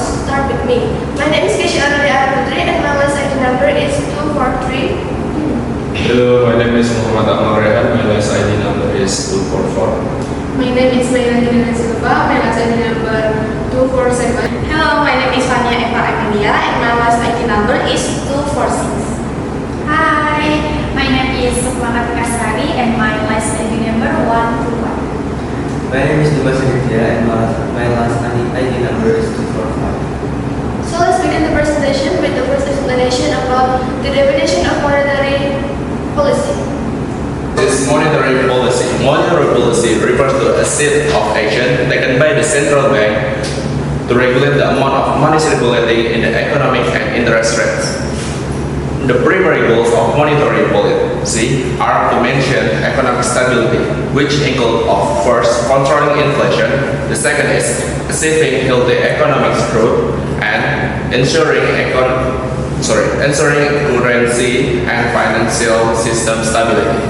start with me. My name is Kesha Anuria Putri and my last ID number is 243. Hello, my name is Muhammad Akmal Rehan. My last ID number is 244. My name is Maylani Silva. My last ID number 247. Hello, my name is Fania Eva Emilia and my last ID number is 246. Hi, my name is Sukmanat Kasari and my last ID number 121. My name is Dimas Aditya and my last ID number is 245. So let's begin the presentation with the first explanation about the definition of monetary policy. This monetary policy. Monetary policy refers to a set of action taken by the central bank to regulate the amount of money circulating in the economic and interest rates. The primary goals of monetary policy are to maintain economic stability, which include of first controlling inflation, the second is achieving healthy economic growth, and ensuring currency and financial system stability.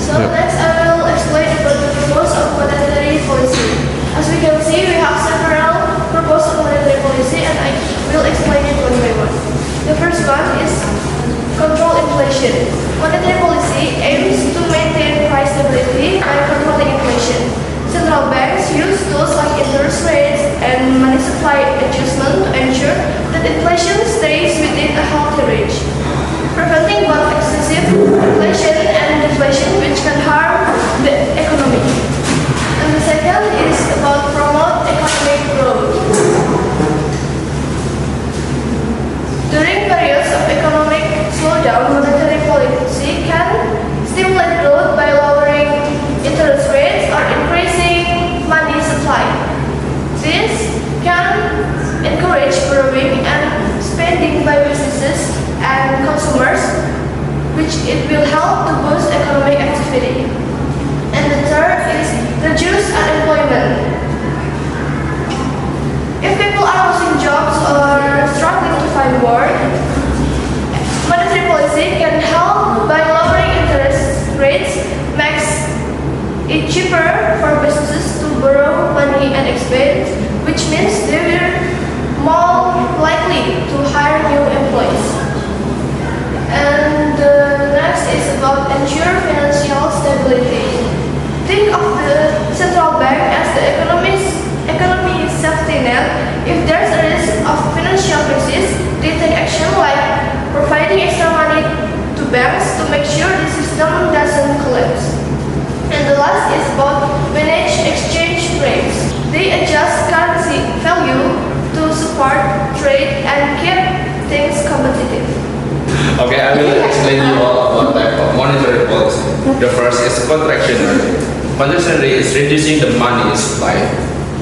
So next I will explain about the purpose of monetary policy. As we can see, we have several purposes of monetary policy and I will explain it one by one. The first one is control inflation. Monetary policy aims to maintain price stability by controlling inflation. Central banks use tools like interest rates and money supply adjustment to ensure that inflation stays within a healthy range, preventing both excessive inflation and deflation which can harm the economy. And the second is about promote economic growth. During periods of economic slowdown, monetary policy can stimulate growth by lowering interest rates or increasing money supply. This can encourage borrowing and spending by businesses and consumers, which it will help to boost economic activity. And the third is reduce unemployment. If people are losing jobs or struggling to find work, monetary policy can help by lowering interest rates, makes it cheaper for businesses to borrow money and expand, which means they will more likely to hire new employees. And the next is about ensure financial stability. Think of the central bank as the economy's safety net. If there's a risk of financial crisis, they take action like providing extra money to banks to make sure the system doesn't collapse. And the last is about manage exchange rates. They adjust currency value to support trade and keep things competitive. Okay, I will explain you all about type of monetary policy. The first is contractionary. Contractionary is reducing the money supply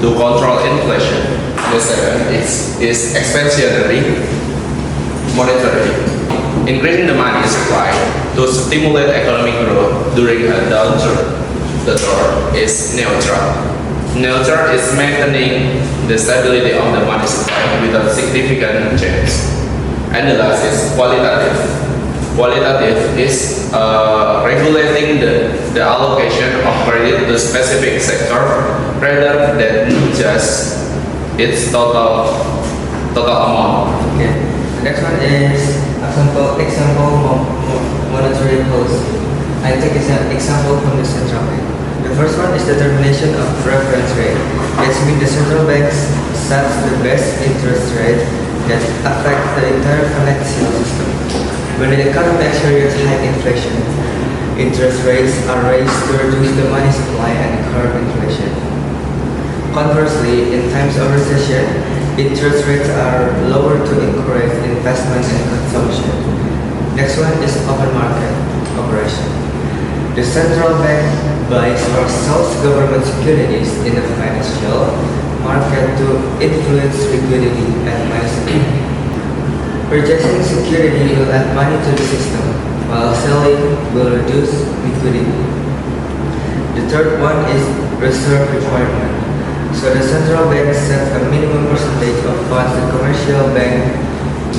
to control inflation. The second is expansionary monetary, increasing the money supply to stimulate economic growth during a downturn. The third is neutral. Neutral is maintaining the stability of the money supply without significant change. And the last is qualitative. Qualitative is regulating the allocation of credit to specific sector rather than just its total amount. Okay. The next one is example monetary policy. I take an example from the central bank. The first one is determination of reference rate. That means the central bank sets the best interest rate that affects the entire financial system. When the economy experiences high inflation, interest rates are raised to reduce the money supply and curb inflation. Conversely, in times of recession, interest rates are lowered to encourage investment and consumption. Next one is open market operation. The central bank buys or sells government securities in the financial market to influence liquidity and money supply. Purchasing security will add money to the system, while selling will reduce liquidity. The third one is reserve requirement. So the central bank sets a minimum percentage of funds the commercial bank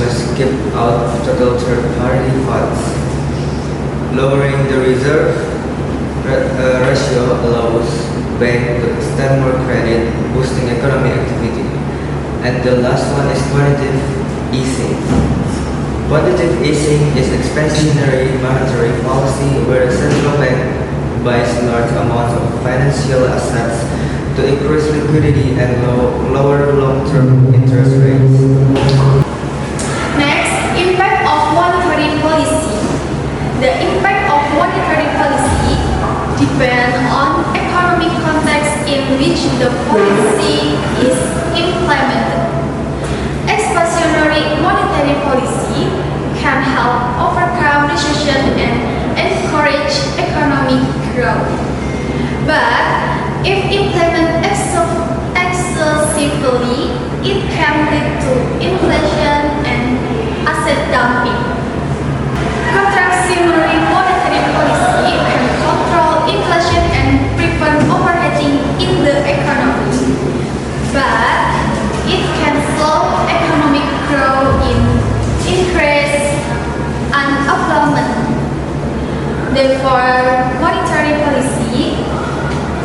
must keep out of total third-party funds. Lowering the reserve ratio allows banks to extend more credit, boosting economic activity. And the last one is quantitative easing. Quantitative easing is expansionary monetary policy where the central bank buys large amounts of financial assets to increase liquidity and lower long-term interest rates. Next, impact of monetary policy. The impact of monetary policy depends on economic context in which the policy is implemented. Expansionary monetary policy can help overcome recession and encourage economic growth. But if implemented excessively, it can lead to inflation and asset dumping. Contractionary monetary policy can control inflation and prevent overheating in the economy. But it can slow economic growth in increase unemployment. Therefore, monetary policy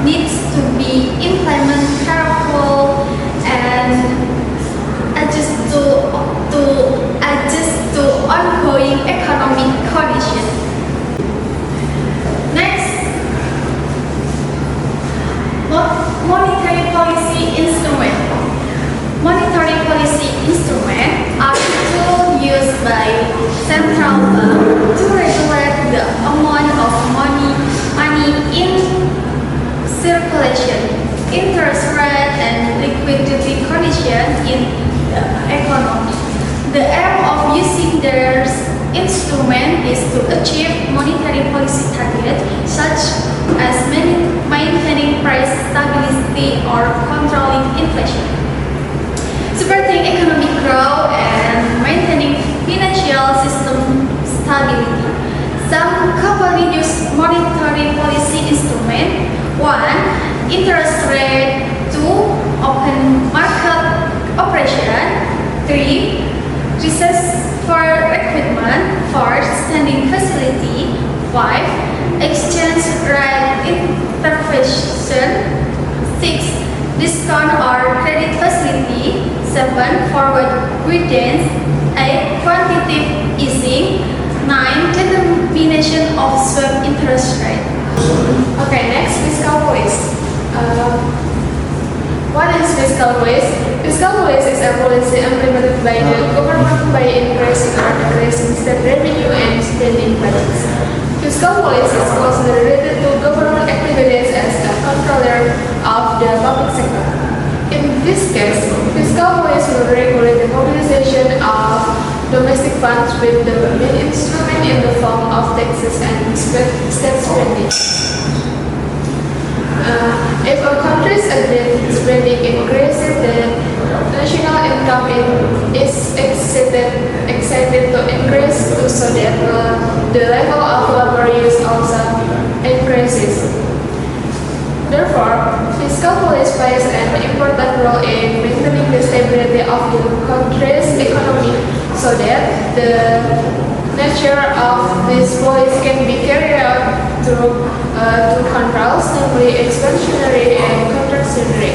needs to be implemented careful and adjust to ongoing economic conditions. Next, monetary policy instrument. Monetary policy instruments are tools used by central bank to regulate the amount of money in circulation, interest rate, and liquidity conditions in the economy. The aim of using their instrument is to achieve monetary policy targets such as maintaining price stability or controlling inflation, supporting economic growth, and maintaining financial system stability. Some commonly used monetary policy instruments: 1. Interest rate. 2. Open market operation. 3. Research for recruitment. 4. Standing facility. 5. Exchange rate intervention. 6. Discount or credit facility. 7. Forward guidance. 8. Quantitative easing. 9. Determination of swap interest rate. Okay, next, fiscal policy. What is fiscal policy? Fiscal policy is a policy implemented by the government by increasing or decreasing state revenue and spending budgets. Fiscal policy is closely related to government activities as a controller of the public sector. In this case, fiscal policy will regulate the mobilization of domestic funds with the main instrument in the form of taxes and state spending. If a country's spending increases, the national income is excited to increase so that the level of labor use also increases. Therefore, fiscal policy plays an important role in maintaining the stability of the country's economy so that the nature of this policy can be carried out through two controls, namely expansionary and contractionary.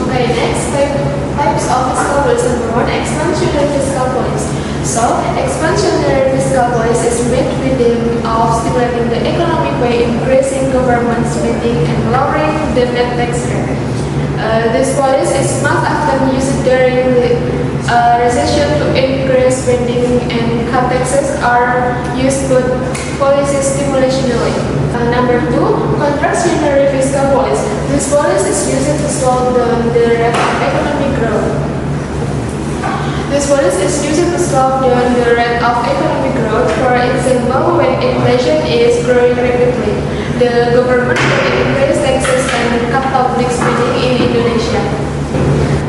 Okay, next types of fiscal policy. Number 1, expansionary fiscal policy. So, expansionary fiscal policy is made with the aim of stimulating the economy by increasing government spending and lowering the net tax rate. This policy is most often used during the recession to increase spending and cut taxes are used good policy stimulationally. Number 2, contractionary fiscal policy. This policy is used to slow down the rate of economic growth. This policy is used to slow down the rate of economic growth. For example, when inflation is growing rapidly, the government will increase taxes and cut public spending in Indonesia.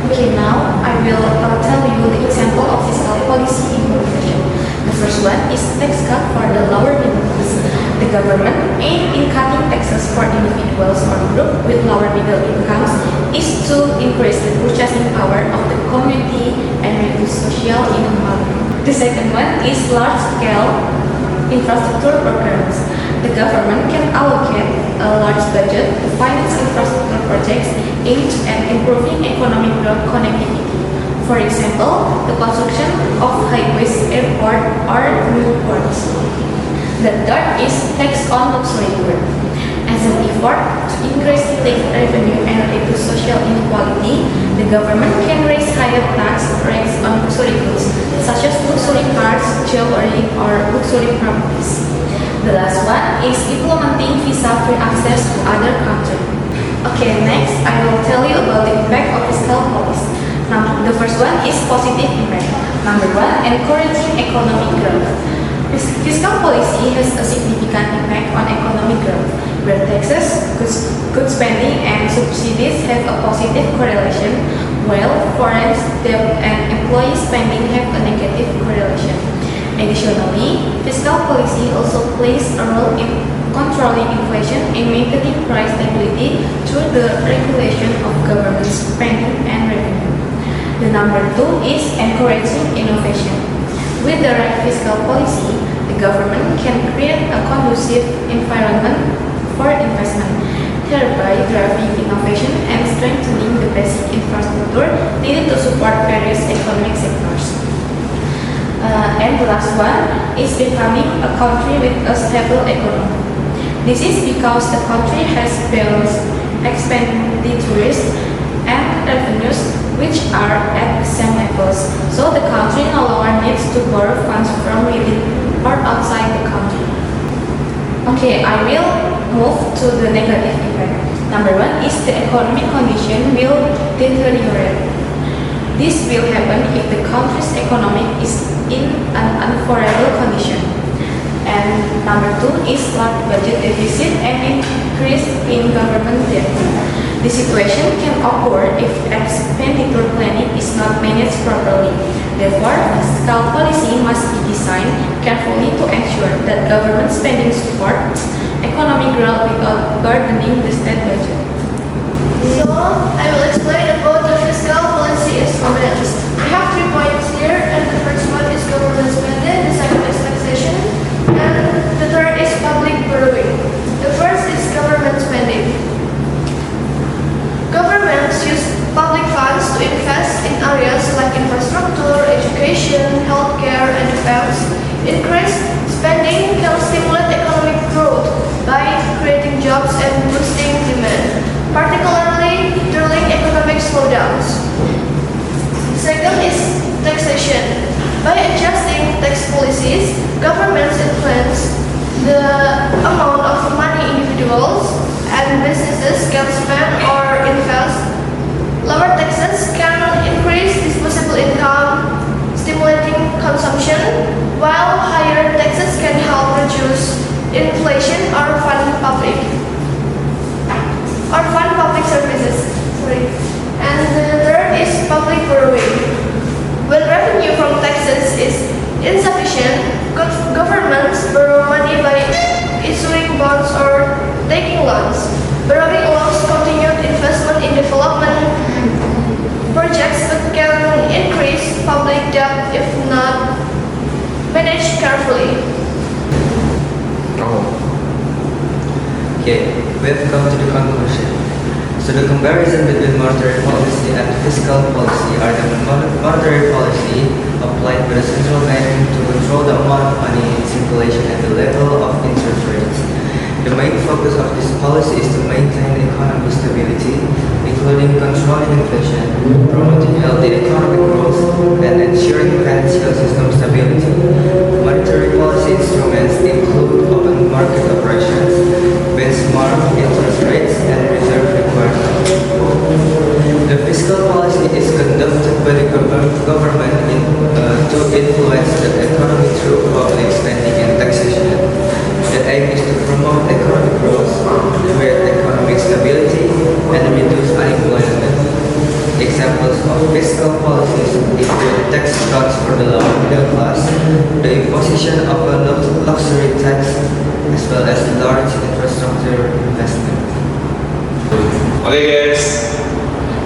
Okay, now I will tell you the example of fiscal policy implementation. The first one is tax cut for the lower middle class. The government aim in cutting taxes for individuals or groups with lower middle incomes is to increase the purchasing power of the community and reduce social inequality. The second one is large-scale infrastructure programs. The government can allocate a large budget to finance infrastructure projects aimed at improving economic growth connectivity. For example, the construction of highways, airport, or new ports. The third is tax on luxury goods. As an effort to increase tax revenue and reduce social inequality, the government can raise higher tax rates on luxury goods, such as luxury cars, jewelry, or luxury properties. The last one is implementing visa-free access to other countries. Okay, next I will tell you about the impact of fiscal policy. The first one is positive impact. Number one, encouraging economic growth. Fiscal policy has a significant impact on economic growth, where taxes, good spending, and subsidies have a positive correlation, while foreign debt and employee spending have a negative correlation. Additionally, fiscal policy also plays a role in controlling inflation and maintaining price stability through the regulation of government spending and revenue. The number two is encouraging innovation. With the right fiscal policy, the government can create a conducive environment for investment, thereby driving innovation and strengthening the basic infrastructure needed to support various economic sectors. And the last one is becoming a country with a stable economy. This is because the country has balanced expenditures and revenues which are at the same levels, so the country no longer needs to borrow funds from within or outside the country. Okay, I will move to the negative effect. Number one is the economic condition will deteriorate. This will happen if the country's economy is in an unfavorable condition. And number two is large budget deficit and increase in government debt. The situation can occur if expenditure planning is not managed properly. Therefore, fiscal policy must be designed carefully to ensure that government spending supports economic growth without burdening the state budget. So, I will explain about the fiscal policy instruments. We have 3 points here, and the first one is government spending, the second is taxation, and the third is public borrowing. The first is government spending. Governments use public funds to invest in areas like infrastructure, education, healthcare, and defense. Increased spending can stimulate economic growth by creating jobs and boosting demand, particularly during economic slowdowns. Second is taxation. By adjusting tax policies, governments influence the amount of money individuals and businesses can spend or invest. Lower taxes can increase disposable income, stimulating consumption, while higher taxes can help reduce inflation or fund public services. And the third is public borrowing. When revenue from taxes is insufficient, governments borrow money by issuing bonds or taking loans. Borrowing allows continued investment in development projects but can increase public debt if not managed carefully. Okay, we have come to the conclusion. So the comparison between monetary policy and fiscal policy are the monetary policy applied by the central bank to control the amount of money in circulation and the level of interest rates. The main focus of this policy is to maintain economic stability, including controlling inflation, promoting healthy economic growth, and ensuring financial system stability. Monetary policy instruments include open market operations, benchmark interest rates, and reserve requirements. The fiscal policy is conducted by the government to influence the economy through public spending and taxation. The aim is to promote economic growth, create economic stability, and reduce unemployment. Examples of fiscal policies include tax cuts for the lower middle class, the imposition of a luxury tax, as well as large infrastructure investment. Okay guys,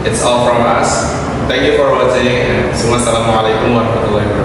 it's all from us. Thank you for watching and Assalamualaikum warahmatullahi wabarakatuh.